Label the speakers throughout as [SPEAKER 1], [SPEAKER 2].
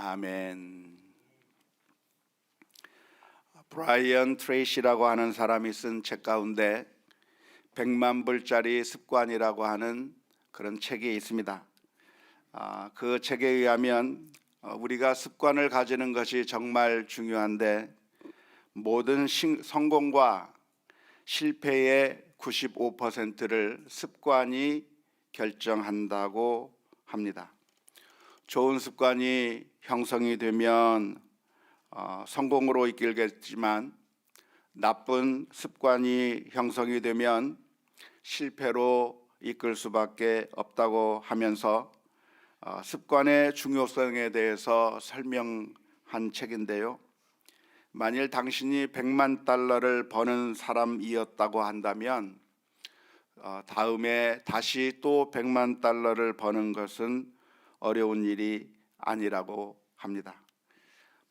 [SPEAKER 1] 아멘. 브라이언 트레이시라고 하는 사람이 쓴 책 가운데 100만 불짜리 습관이라고 하는 그런 책이 있습니다. 그 책에 의하면 우리가 습관을 가지는 것이 정말 중요한데 모든 성공과 실패의 95%를 습관이 결정한다고 합니다. 좋은 습관이 형성이 되면 성공으로 이끌겠지만 나쁜 습관이 형성이 되면 실패로 이끌 수밖에 없다고 하면서 습관의 중요성에 대해서 설명한 책인데요. 만일 당신이 100만 달러를 버는 사람이었다고 한다면 다음에 다시 또 100만 달러를 버는 것은 어려운 일이 아니라고 합니다.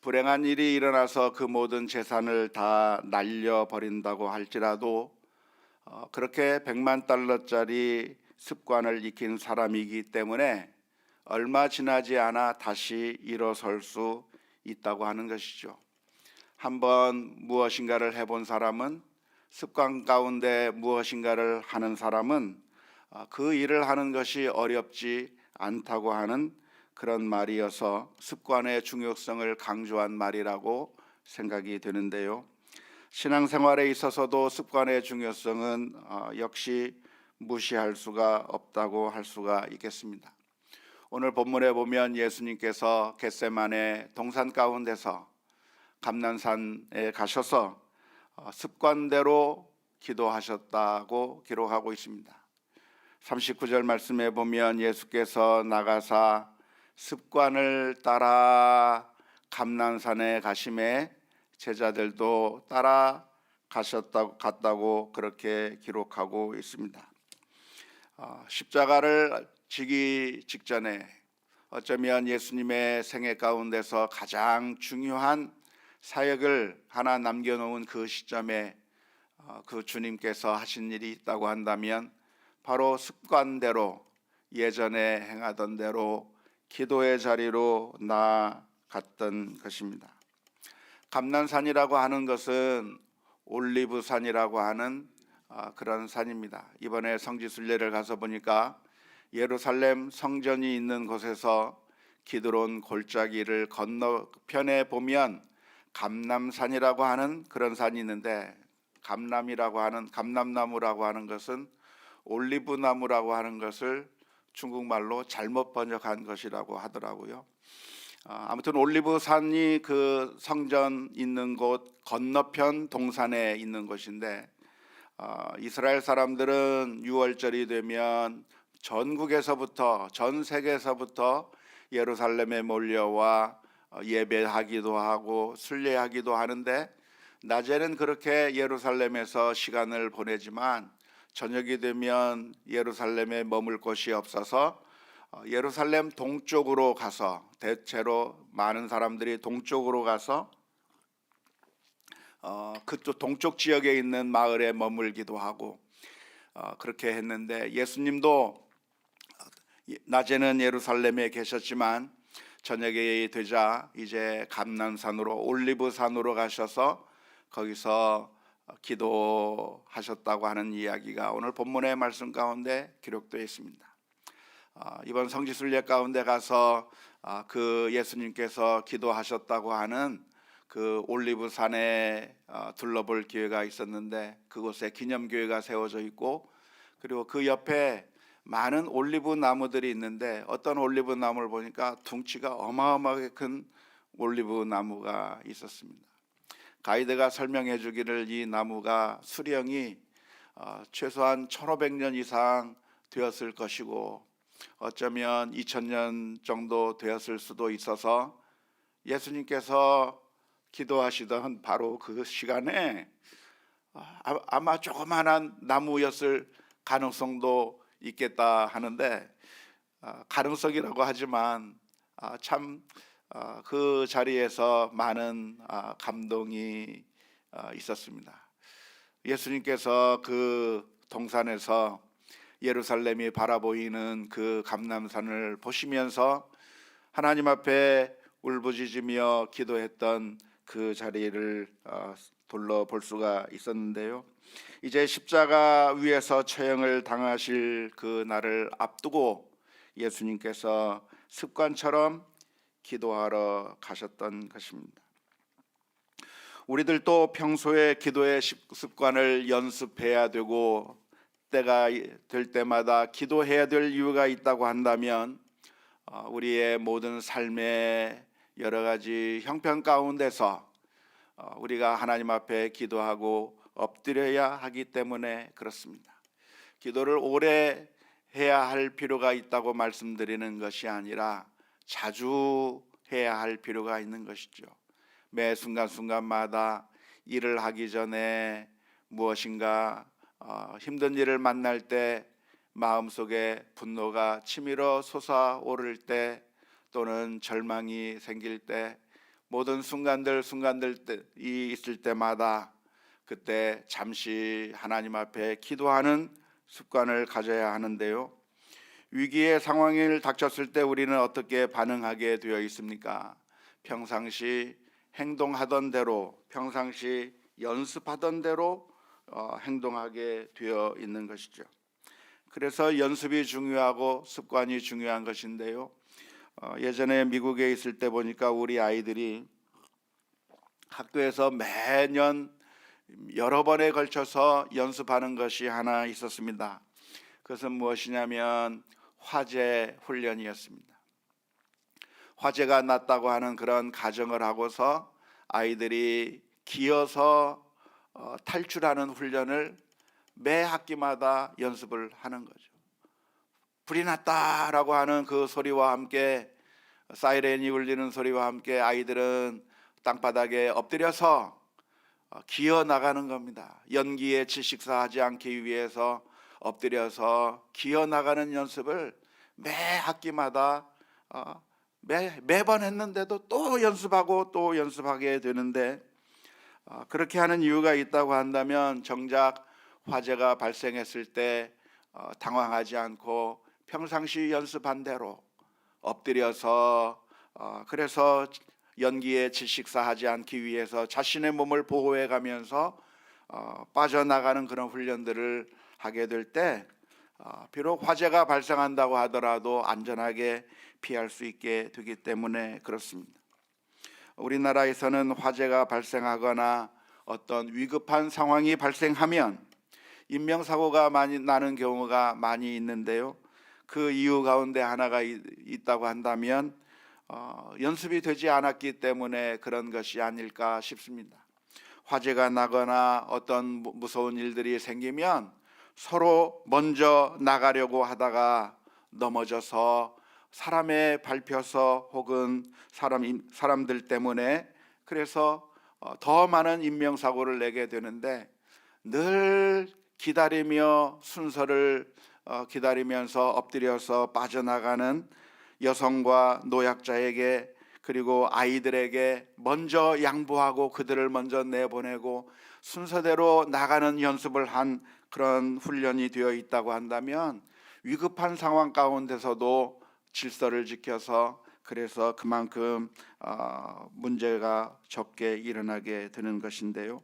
[SPEAKER 1] 불행한 일이 일어나서 그 모든 재산을 다 날려버린다고 할지라도 그렇게 100만 달러짜리 습관을 익힌 사람이기 때문에 얼마 지나지 않아 다시 일어설 수 있다고 하는 것이죠. 한번 무엇인가를 해본 사람은, 습관 가운데 무엇인가를 하는 사람은 그 일을 하는 것이 어렵지 않다고 하는 그런 말이어서 습관의 중요성을 강조한 말이라고 생각이 되는데요. 신앙생활에 있어서도 습관의 중요성은 역시 무시할 수가 없다고 할 수가 있겠습니다. 오늘 본문에 보면 예수님께서 겟세마네 동산 가운데서 감난산에 가셔서 습관대로 기도하셨다고 기록하고 있습니다. 39절 말씀에 보면 예수께서 나가사 습관을 따라 감난산에 가심에 제자들도 따라 갔다고 그렇게 기록하고 있습니다. 십자가를 지기 직전에 어쩌면 예수님의 생애 가운데서 가장 중요한 사역을 하나 남겨놓은 그 시점에 그 주님께서 하신 일이 있다고 한다면 바로 습관대로 예전에 행하던 대로 기도의 자리로 나아갔던 것입니다. 감난산이라고 하는 것은 올리브산이라고 하는 그런 산입니다. 이번에 성지순례를 가서 보니까 예루살렘 성전이 있는 곳에서 기드론 골짜기를 건너편에 보면 감람산이라고 하는 그런 산이 있는데, 감람나무라고 하는 것은 올리브나무라고 하는 것을 중국말로 잘못 번역한 것이라고 하더라고요. 아무튼 올리브산이 그 성전 있는 곳 건너편 동산에 있는 곳인데, 이스라엘 사람들은 6월절이 되면 전국에서부터, 전 세계에서부터 예루살렘에 몰려와 예배하기도 하고 순례하기도 하는데, 낮에는 그렇게 예루살렘에서 시간을 보내지만 저녁이 되면 예루살렘에 머물 곳이 없어서 예루살렘 동쪽으로 가서, 대체로 많은 사람들이 동쪽으로 가서 그쪽 동쪽 지역에 있는 마을에 머물기도 하고 그렇게 했는데, 예수님도 낮에는 예루살렘에 계셨지만 저녁이 되자 이제 감난산으로, 올리브산으로 가셔서 거기서 기도하셨다고 하는 이야기가 오늘 본문의 말씀 가운데 기록되어 있습니다. 이번 성지순례 가운데 가서 그 예수님께서 기도하셨다고 하는 그 올리브산에 둘러볼 기회가 있었는데, 그곳에 기념교회가 세워져 있고, 그리고 그 옆에 많은 올리브 나무들이 있는데, 어떤 올리브 나무를 보니까 둥치가 어마어마하게 큰 올리브 나무가 있었습니다. 가이드가 설명해 주기를 이 나무가 수령이 최소한 1500년 이상 되었을 것이고 어쩌면 2000년 정도 되었을 수도 있어서 예수님께서 기도하시던 바로 그 시간에 아마 조그만한 나무였을 가능성도 있겠다 하는데, 가능성이라고 하지만 참 그 자리에서 많은 감동이 있었습니다. 예수님께서 그 동산에서 예루살렘이 바라보이는 그 감람산을 보시면서 하나님 앞에 울부짖으며 기도했던 그 자리를 둘러볼 수가 있었는데요. 이제 십자가 위에서 처형을 당하실 그 날을 앞두고 예수님께서 습관처럼 기도하러 가셨던 것입니다. 우리들도 평소에 기도의 습관을 연습해야 되고 때가 될 때마다 기도해야 될 이유가 있다고 한다면 우리의 모든 삶의 여러 가지 형편 가운데서 우리가 하나님 앞에 기도하고 엎드려야 하기 때문에 그렇습니다. 기도를 오래 해야 할 필요가 있다고 말씀드리는 것이 아니라 자주 해야 할 필요가 있는 것이죠. 매 순간순간마다 일을 하기 전에 무엇인가 힘든 일을 만날 때, 마음속에 분노가 치밀어 솟아오를 때, 또는 절망이 생길 때, 모든 순간들이 있을 때마다 그때 잠시 하나님 앞에 기도하는 습관을 가져야 하는데요. 위기의 상황을 닥쳤을 때 우리는 어떻게 반응하게 되어 있습니까? 평상시 행동하던 대로, 평상시 연습하던 대로 행동하게 되어 있는 것이죠. 그래서 연습이 중요하고 습관이 중요한 것인데요. 예전에 미국에 있을 때 보니까 우리 아이들이 학교에서 매년 여러 번에 걸쳐서 연습하는 것이 하나 있었습니다. 그것은 무엇이냐면 화재 훈련이었습니다. 화재가 났다고 하는 그런 가정을 하고서 아이들이 기어서 탈출하는 훈련을 매 학기마다 연습을 하는 거죠. 불이 났다라고 하는 그 소리와 함께, 사이렌이 울리는 소리와 함께 아이들은 땅바닥에 엎드려서 기어 나가는 겁니다. 연기에 질식사하지 않기 위해서 엎드려서 기어 나가는 연습을 매 학기마다 매번 했는데도 또 연습하고 또 연습하게 되는데, 그렇게 하는 이유가 있다고 한다면 정작 화재가 발생했을 때 당황하지 않고 평상시 연습한 대로 엎드려서 그래서 연기에 질식사하지 않기 위해서 자신의 몸을 보호해 가면서 빠져나가는 그런 훈련들을 하게 될 때 비록 화재가 발생한다고 하더라도 안전하게 피할 수 있게 되기 때문에 그렇습니다. 우리나라에서는 화재가 발생하거나 어떤 위급한 상황이 발생하면 인명사고가 많이 나는 경우가 많이 있는데요. 그 이유 가운데 하나가 있다고 한다면 연습이 되지 않았기 때문에 그런 것이 아닐까 싶습니다. 화재가 나거나 어떤 무서운 일들이 생기면 서로 먼저 나가려고 하다가 넘어져서 사람에 밟혀서 혹은 사람들 때문에 그래서 더 많은 인명사고를 내게 되는데, 늘 기다리며 순서를 기다리면서 엎드려서 빠져나가는 여성과 노약자에게, 그리고 아이들에게 먼저 양보하고 그들을 먼저 내보내고 순서대로 나가는 연습을 한 그런 훈련이 되어 있다고 한다면 위급한 상황 가운데서도 질서를 지켜서 그래서 그만큼 문제가 적게 일어나게 되는 것인데요.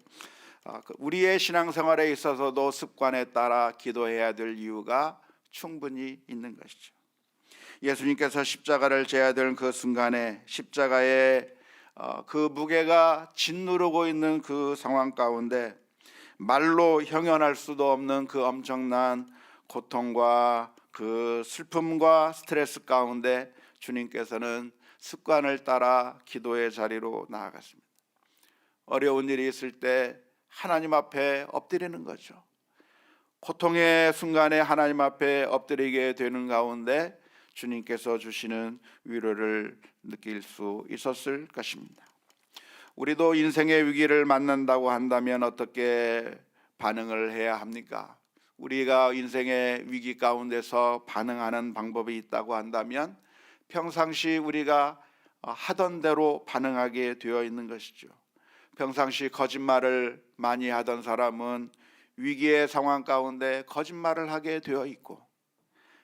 [SPEAKER 1] 우리의 신앙생활에 있어서도 습관에 따라 기도해야 될 이유가 충분히 있는 것이죠. 예수님께서 십자가를 져야 될 그 순간에 십자가의 그 무게가 짓누르고 있는 그 상황 가운데 말로 형언할 수도 없는 그 엄청난 고통과 그 슬픔과 스트레스 가운데 주님께서는 습관을 따라 기도의 자리로 나아갔습니다. 어려운 일이 있을 때 하나님 앞에 엎드리는 거죠. 고통의 순간에 하나님 앞에 엎드리게 되는 가운데 주님께서 주시는 위로를 느낄 수 있었을 것입니다. 우리도 인생의 위기를 만난다고 한다면 어떻게 반응을 해야 합니까? 우리가 인생의 위기 가운데서 반응하는 방법이 있다고 한다면 평상시 우리가 하던 대로 반응하게 되어 있는 것이죠. 평상시 거짓말을 많이 하던 사람은 위기의 상황 가운데 거짓말을 하게 되어 있고,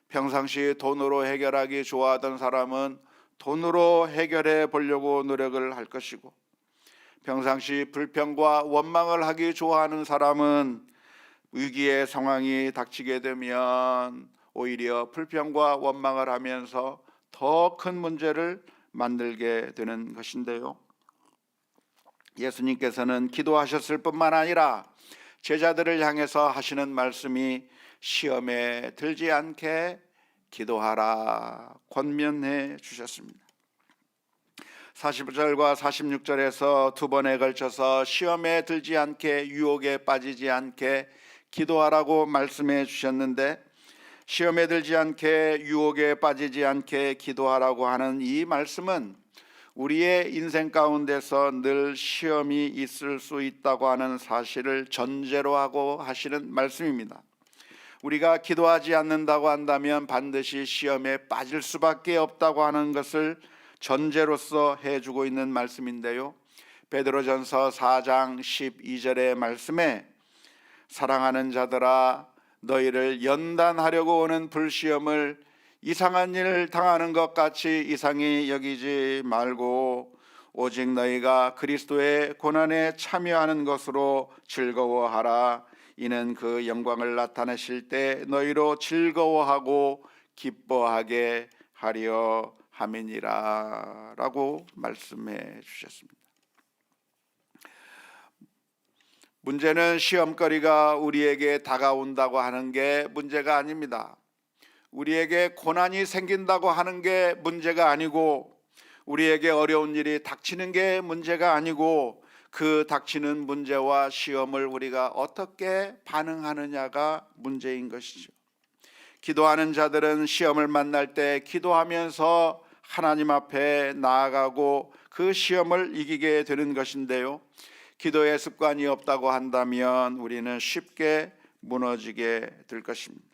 [SPEAKER 1] 평상시 돈으로 해결하기 좋아하던 사람은 돈으로 해결해 보려고 노력을 할 것이고, 평상시 불평과 원망을 하기 좋아하는 사람은 위기의 상황이 닥치게 되면 오히려 불평과 원망을 하면서 더 큰 문제를 만들게 되는 것인데요. 예수님께서는 기도하셨을 뿐만 아니라 제자들을 향해서 하시는 말씀이 시험에 들지 않게 기도하라 권면해 주셨습니다. 45절과 46절에서 두 번에 걸쳐서 시험에 들지 않게, 유혹에 빠지지 않게 기도하라고 말씀해 주셨는데, 시험에 들지 않게, 유혹에 빠지지 않게 기도하라고 하는 이 말씀은 우리의 인생 가운데서 늘 시험이 있을 수 있다고 하는 사실을 전제로 하고 하시는 말씀입니다. 우리가 기도하지 않는다고 한다면 반드시 시험에 빠질 수밖에 없다고 하는 것을 전제로서 해주고 있는 말씀인데요. 베드로전서 4장 12절의 말씀에 사랑하는 자들아, 너희를 연단하려고 오는 불시험을 이상한 일을 당하는 것 같이 이상히 여기지 말고 오직 너희가 그리스도의 고난에 참여하는 것으로 즐거워하라. 이는 그 영광을 나타내실 때 너희로 즐거워하고 기뻐하게 하려 함이니라 라고 말씀해 주셨습니다. 문제는 시험거리가 우리에게 다가온다고 하는 게 문제가 아닙니다. 우리에게 고난이 생긴다고 하는 게 문제가 아니고, 우리에게 어려운 일이 닥치는 게 문제가 아니고, 그 닥치는 문제와 시험을 우리가 어떻게 반응하느냐가 문제인 것이죠. 기도하는 자들은 시험을 만날 때 기도하면서 하나님 앞에 나아가고 그 시험을 이기게 되는 것인데요, 기도의 습관이 없다고 한다면 우리는 쉽게 무너지게 될 것입니다.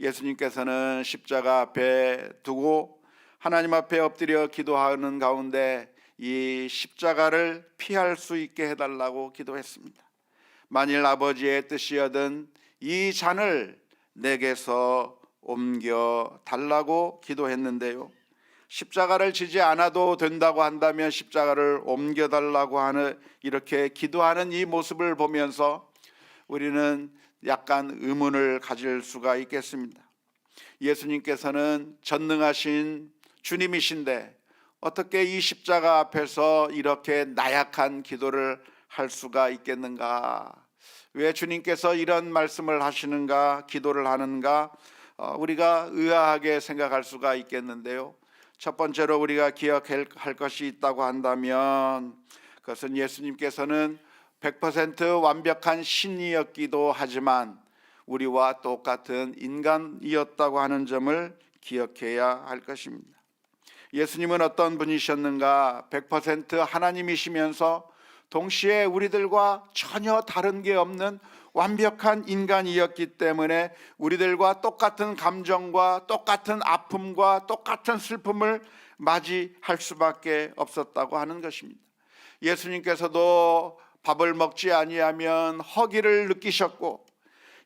[SPEAKER 1] 예수님께서는 십자가 앞에 두고 하나님 앞에 엎드려 기도하는 가운데 이 십자가를 피할 수 있게 해달라고 기도했습니다. 만일 아버지의 뜻이여든 이 잔을 내게서 옮겨 달라고 기도했는데요, 십자가를 지지 않아도 된다고 한다면 십자가를 옮겨 달라고 하는, 이렇게 기도하는 이 모습을 보면서 우리는 약간 의문을 가질 수가 있겠습니다. 예수님께서는 전능하신 주님이신데 어떻게 이 십자가 앞에서 이렇게 나약한 기도를 할 수가 있겠는가? 왜 주님께서 이런 말씀을 하시는가, 기도를 하는가? 우리가 의아하게 생각할 수가 있겠는데요, 첫 번째로 우리가 기억할 것이 있다고 한다면 그것은 예수님께서는 100% 완벽한 신이었기도 하지만 우리와 똑같은 인간이었다고 하는 점을 기억해야 할 것입니다. 예수님은 어떤 분이셨는가? 100% 하나님이시면서 동시에 우리들과 전혀 다른 게 없는 완벽한 인간이었기 때문에 우리들과 똑같은 감정과 똑같은 아픔과 똑같은 슬픔을 맞이할 수밖에 없었다고 하는 것입니다. 예수님께서도 밥을 먹지 아니하면 허기를 느끼셨고,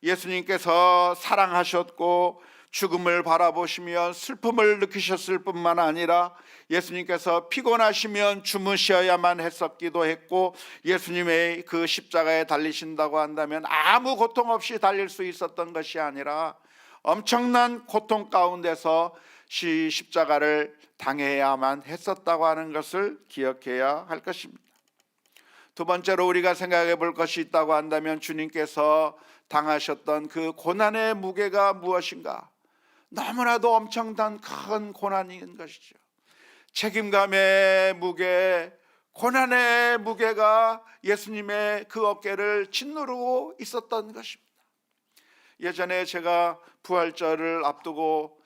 [SPEAKER 1] 예수님께서 사랑하셨고 죽음을 바라보시며 슬픔을 느끼셨을 뿐만 아니라 예수님께서 피곤하시면 주무셔야만 했었기도 했고, 예수님의 그 십자가에 달리신다고 한다면 아무 고통 없이 달릴 수 있었던 것이 아니라 엄청난 고통 가운데서 십자가를 당해야만 했었다고 하는 것을 기억해야 할 것입니다. 두 번째로 우리가 생각해 볼 것이 있다고 한다면 주님께서 당하셨던 그 고난의 무게가 무엇인가? 너무나도 엄청난 큰 고난인 것이죠. 책임감의 무게, 고난의 무게가 예수님의 그 어깨를 짓누르고 있었던 것입니다. 예전에 제가 부활절을 앞두고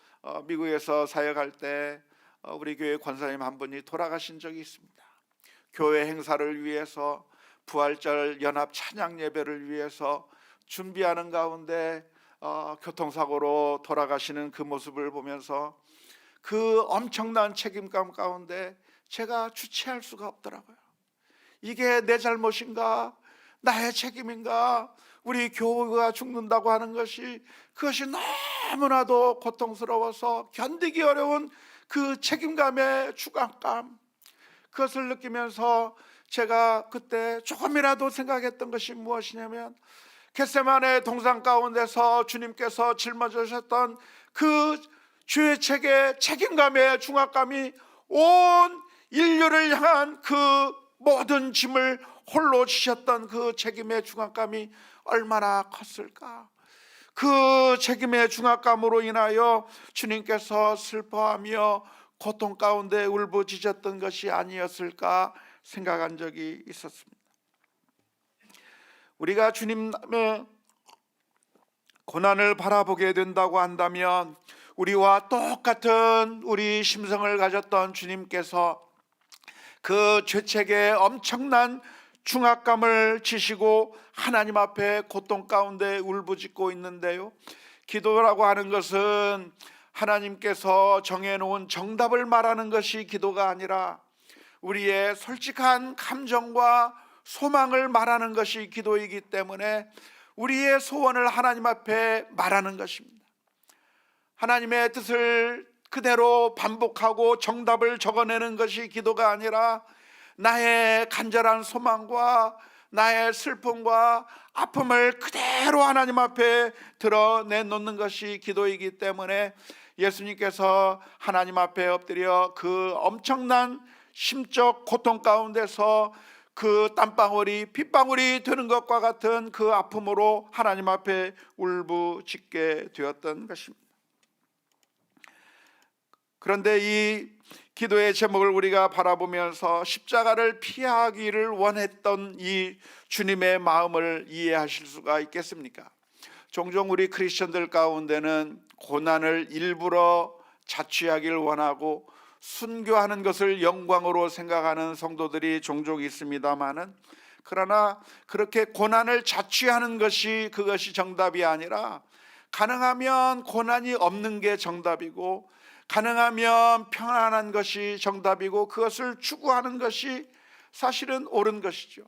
[SPEAKER 1] 미국에서 사역할 때 우리 교회 권사님 한 분이 돌아가신 적이 있습니다. 교회 행사를 위해서, 부활절 연합 찬양 예배를 위해서 준비하는 가운데 교통사고로 돌아가시는 그 모습을 보면서 그 엄청난 책임감 가운데 제가 주체할 수가 없더라고요. 이게 내 잘못인가? 나의 책임인가? 우리 교회가 죽는다고 하는 것이, 그것이 너무나도 고통스러워서 견디기 어려운 그 책임감의 중압감, 그것을 느끼면서 제가 그때 조금이라도 생각했던 것이 무엇이냐면, 겟세마네 동산 가운데서 주님께서 짊어지셨던 그 죄의 책의 책임감의 중압감이 온 인류를 향한 그 모든 짐을 홀로 지셨던 그 책임의 중압감이 얼마나 컸을까. 그 책임의 중압감으로 인하여 주님께서 슬퍼하며 고통 가운데 울부짖었던 것이 아니었을까 생각한 적이 있었습니다. 우리가 주님의 고난을 바라보게 된다고 한다면, 우리와 똑같은 우리 심성을 가졌던 주님께서 그 죄책의 엄청난 중압감을 지시고 하나님 앞에 고통 가운데 울부짖고 있는데요, 기도라고 하는 것은 하나님께서 정해놓은 정답을 말하는 것이 기도가 아니라 우리의 솔직한 감정과 소망을 말하는 것이 기도이기 때문에 우리의 소원을 하나님 앞에 말하는 것입니다. 하나님의 뜻을 그대로 반복하고 정답을 적어내는 것이 기도가 아니라 나의 간절한 소망과 나의 슬픔과 아픔을 그대로 하나님 앞에 드러내놓는 것이 기도이기 때문에 예수님께서 하나님 앞에 엎드려 그 엄청난 심적 고통 가운데서 그 땀방울이 핏방울이 되는 것과 같은 그 아픔으로 하나님 앞에 울부짖게 되었던 것입니다. 그런데 이 기도의 제목을 우리가 바라보면서 십자가를 피하기를 원했던 이 주님의 마음을 이해하실 수가 있겠습니까? 종종 우리 크리스천들 가운데는 고난을 일부러 자취하기를 원하고 순교하는 것을 영광으로 생각하는 성도들이 종종 있습니다마는, 그러나 그렇게 고난을 자취하는 것이 그것이 정답이 아니라 가능하면 고난이 없는 게 정답이고 가능하면 평안한 것이 정답이고 그것을 추구하는 것이 사실은 옳은 것이죠.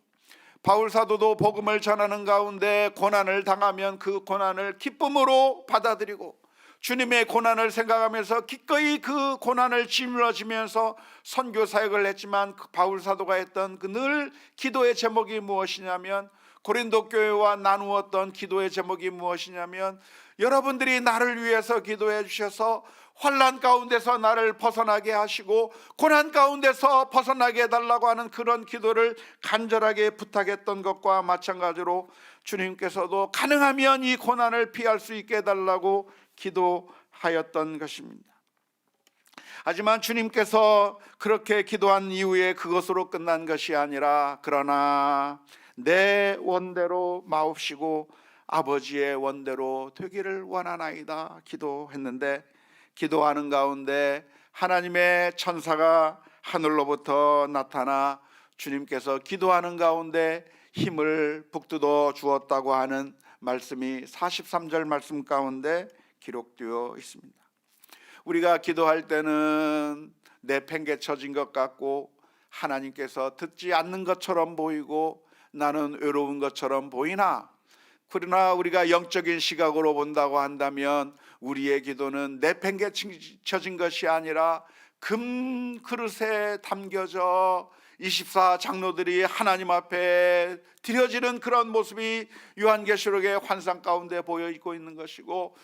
[SPEAKER 1] 바울 사도도 복음을 전하는 가운데 고난을 당하면 그 고난을 기쁨으로 받아들이고 주님의 고난을 생각하면서 기꺼이 그 고난을 짊어지면서 선교 사역을 했지만, 그 바울 사도가 했던 그 늘 기도의 제목이 무엇이냐면, 고린도 교회와 나누었던 기도의 제목이 무엇이냐면, 여러분들이 나를 위해서 기도해 주셔서 환난 가운데서 나를 벗어나게 하시고 고난 가운데서 벗어나게 해달라고 하는 그런 기도를 간절하게 부탁했던 것과 마찬가지로 주님께서도 가능하면 이 고난을 피할 수 있게 해달라고 기도하였던 것입니다. 하지만 주님께서 그렇게 기도한 이후에 그것으로 끝난 것이 아니라, 그러나 내 원대로 마옵시고 아버지의 원대로 되기를 원하나이다 기도했는데, 기도하는 가운데 하나님의 천사가 하늘로부터 나타나 주님께서 기도하는 가운데 힘을 북돋워 주었다고 하는 말씀이 43절 말씀 가운데 기록되어 있습니다. 우리가 기도할 때는 내팽개쳐진 것 같고 하나님께서 듣지 않는 것처럼 보이고 나는 외로운 것처럼 보이나, 그러나 우리가 영적인 시각으로 본다고 한다면 우리의 기도는 내팽개쳐진 것이 아니라 금 그릇에 담겨져 24 장로들이 하나님 앞에 드려지는 그런 모습이 요한계시록의 환상 가운데 보여 있고 있는 것이고,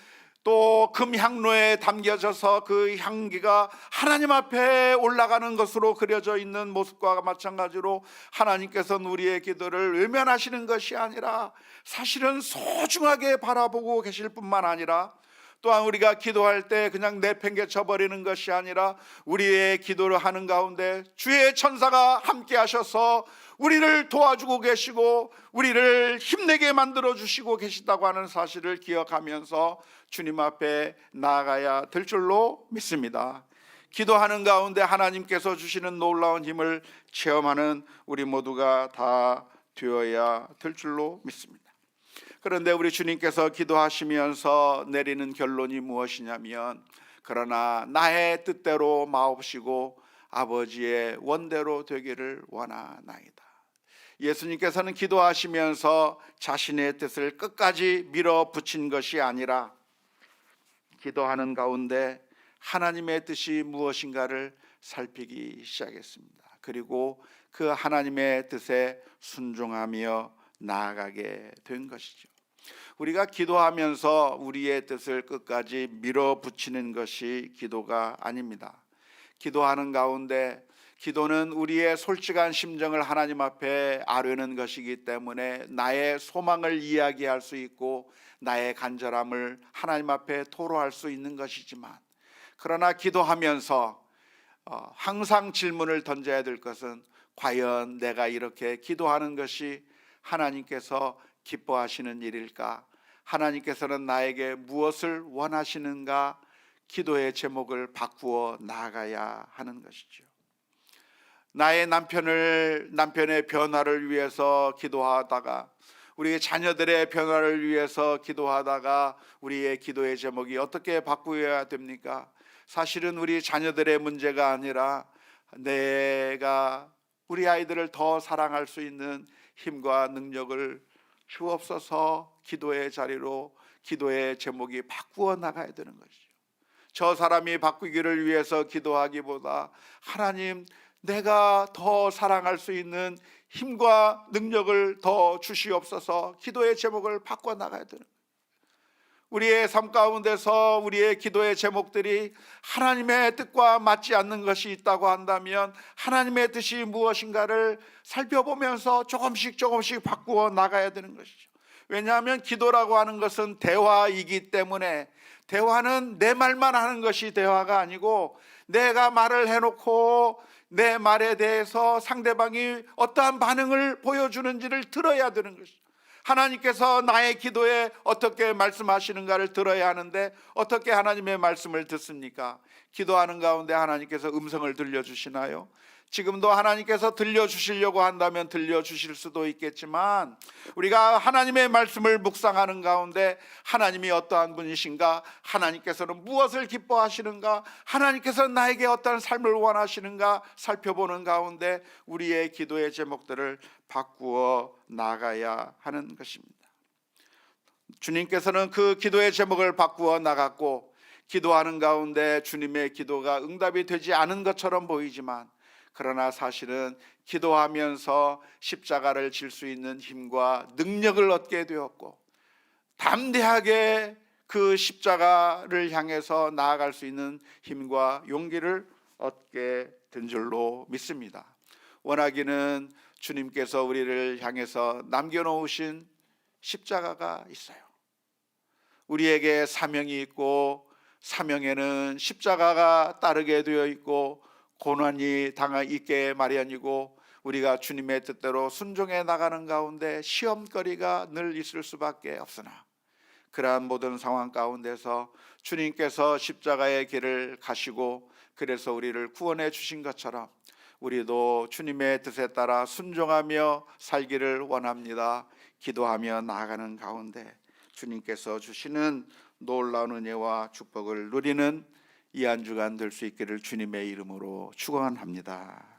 [SPEAKER 1] 또 금향로에 담겨져서 그 향기가 하나님 앞에 올라가는 것으로 그려져 있는 모습과 마찬가지로 하나님께서는 우리의 기도를 외면하시는 것이 아니라 사실은 소중하게 바라보고 계실 뿐만 아니라, 또한 우리가 기도할 때 그냥 내팽개쳐 버리는 것이 아니라 우리의 기도를 하는 가운데 주의 천사가 함께 하셔서 우리를 도와주고 계시고 우리를 힘내게 만들어 주시고 계시다고 하는 사실을 기억하면서 주님 앞에 나아가야 될 줄로 믿습니다. 기도하는 가운데 하나님께서 주시는 놀라운 힘을 체험하는 우리 모두가 다 되어야 될 줄로 믿습니다. 그런데 우리 주님께서 기도하시면서 내리는 결론이 무엇이냐면, 그러나 나의 뜻대로 마옵시고 아버지의 원대로 되기를 원하나이다. 예수님께서는 기도하시면서 자신의 뜻을 끝까지 밀어붙인 것이 아니라 기도하는 가운데 하나님의 뜻이 무엇인가를 살피기 시작했습니다. 그리고 그 하나님의 뜻에 순종하며 나아가게 된 것이죠. 우리가 기도하면서 우리의 뜻을 끝까지 밀어붙이는 것이 기도가 아닙니다. 기도하는 가운데 기도는 우리의 솔직한 심정을 하나님 앞에 아뢰는 것이기 때문에 나의 소망을 이야기할 수 있고 나의 간절함을 하나님 앞에 토로할 수 있는 것이지만, 그러나 기도하면서 항상 질문을 던져야 될 것은 과연 내가 이렇게 기도하는 것이 하나님께서 기뻐하시는 일일까? 하나님께서는 나에게 무엇을 원하시는가? 기도의 제목을 바꾸어 나아가야 하는 것이죠. 나의 남편의 변화를 위해서 기도하다가, 우리 자녀들의 변화를 위해서 기도하다가 우리의 기도의 제목이 어떻게 바꾸어야 됩니까? 사실은 우리 자녀들의 문제가 아니라 내가 우리 아이들을 더 사랑할 수 있는 힘과 능력을 주옵소서. 기도의 자리로 기도의 제목이 바꾸어 나가야 되는 것이죠. 저 사람이 바꾸기를 위해서 기도하기보다 하나님, 내가 더 사랑할 수 있는 힘과 능력을 더 주시옵소서. 기도의 제목을 바꿔 나가야 되는 거예요. 우리의 삶 가운데서 우리의 기도의 제목들이 하나님의 뜻과 맞지 않는 것이 있다고 한다면 하나님의 뜻이 무엇인가를 살펴보면서 조금씩 바꾸어 나가야 되는 것이죠. 왜냐하면 기도라고 하는 것은 대화이기 때문에, 대화는 내 말만 하는 것이 대화가 아니고 내가 말을 해놓고 내 말에 대해서 상대방이 어떠한 반응을 보여주는지를 들어야 되는 것이죠. 하나님께서 나의 기도에 어떻게 말씀하시는가를 들어야 하는데 어떻게 하나님의 말씀을 듣습니까? 기도하는 가운데 하나님께서 음성을 들려주시나요? 지금도 하나님께서 들려주시려고 한다면 들려주실 수도 있겠지만, 우리가 하나님의 말씀을 묵상하는 가운데 하나님이 어떠한 분이신가, 하나님께서는 무엇을 기뻐하시는가, 하나님께서는 나에게 어떠한 삶을 원하시는가 살펴보는 가운데 우리의 기도의 제목들을 바꾸어 나가야 하는 것입니다. 주님께서는 그 기도의 제목을 바꾸어 나갔고, 기도하는 가운데 주님의 기도가 응답이 되지 않은 것처럼 보이지만, 그러나 사실은 기도하면서 십자가를 질 수 있는 힘과 능력을 얻게 되었고, 담대하게 그 십자가를 향해서 나아갈 수 있는 힘과 용기를 얻게 된 줄로 믿습니다. 원하기는 주님께서 우리를 향해서 남겨놓으신 십자가가 있어요. 우리에게 사명이 있고, 사명에는 십자가가 따르게 되어 있고 고난이 있게 마련이고, 우리가 주님의 뜻대로 순종해 나가는 가운데 시험거리가 늘 있을 수밖에 없으나, 그러한 모든 상황 가운데서 주님께서 십자가의 길을 가시고 그래서 우리를 구원해 주신 것처럼 우리도 주님의 뜻에 따라 순종하며 살기를 원합니다. 기도하며 나아가는 가운데 주님께서 주시는 놀라운 은혜와 축복을 누리는 이 한 주간 될 수 있기를 주님의 이름으로 축원합니다.